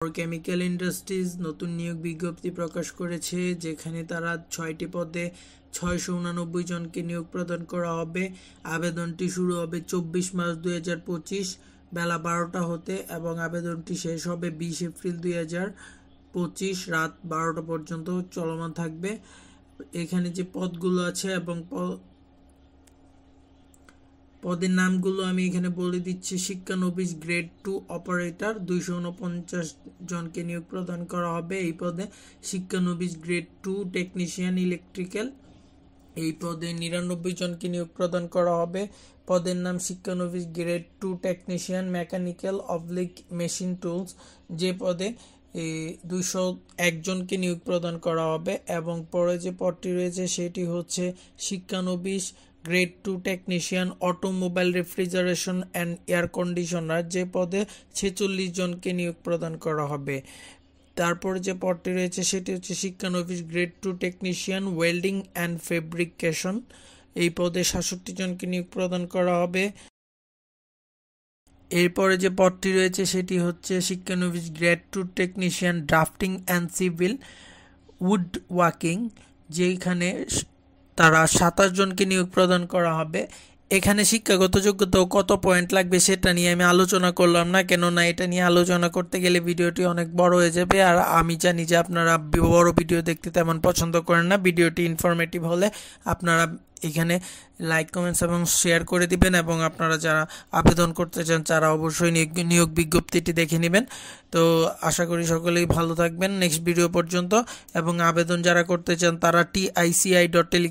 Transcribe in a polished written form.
Chemical industries নতুন নিয়োগ বিজ্ঞপ্তি প্রকাশ করেছে, যেখানে তারা 6টি পদে 689 জনকে নিয়োগ প্রদান করা হবে। আবেদনটি শুরু হবে 24 মার্চ 2025 বেলা 12টা হতে এবং আবেদনটি শেষ হবে 20 এপ্রিল 2025 রাত 12টা পর্যন্ত চলমান থাকবে। এখানে যে পদগুলো আছে এবং পদের নামগুলো আমি এখানে বলে দিচ্ছি। শিক্ষানবিশ গ্রেড 2 অপারেটর 249 জনকে নিয়োগ প্রদান করা হবে এই পদে। শিক্ষানবিশ গ্রেড 2 টেকনিশিয়ান ইলেকট্রিক্যাল, এই পদে 99 জনকে নিয়োগ প্রদান করা হবে। পদের নাম শিক্ষানবিশ গ্রেড 2 টেকনিশিয়ান মেকানিক্যাল অবলিক মেশিন টুলস, যে পদে 201 জনকে নিয়োগ প্রদান করা হবে। এবং পরে যে পদটি রয়েছে সেটি হচ্ছে শিক্ষানবিশ grade 2 technician automobile refrigeration and air conditioner, যে পদে 46 জনকে নিয়োগ প্রদান করা হবে। তারপরে যে পদটি রয়েছে সেটি হচ্ছে শিক্ষানবিশ grade 2 technician welding and fabrication, এই পদে 67 জনকে নিয়োগ প্রদান করা হবে। এরপরে যে পদটি রয়েছে সেটি হচ্ছে শিক্ষানবিশ grade 2 technician drafting and civil wood working, যেখানে তারা 27 জনকে নিয়োগ প্রদান করা হবে। এখানে শিক্ষাগত যোগ্যতা কত পয়েন্ট লাগবে সেটা নিয়ে আমি আলোচনা করলাম না, কেননা এটা নিয়ে আলোচনা করতে গেলে ভিডিওটি অনেক বড় হয়ে যাবে। আর আমি জানি যে আপনারা বড় ভিডিও দেখতে তেমন পছন্দ করেন না। ভিডিওটি ইনফরমেটিভ হলে আপনারা এখানে লাইক, কমেন্টস এবং শেয়ার করে দিবেন, এবং আপনারা যারা আবেদন করতে চান তারা অবশ্যই নিয়োগ বিজ্ঞপ্তিটি দেখে নেবেন। তো আশা করি সকলেই ভালো থাকবেন নেক্সট ভিডিও পর্যন্ত। এবং আবেদন যারা করতে চান তারা TICI.tele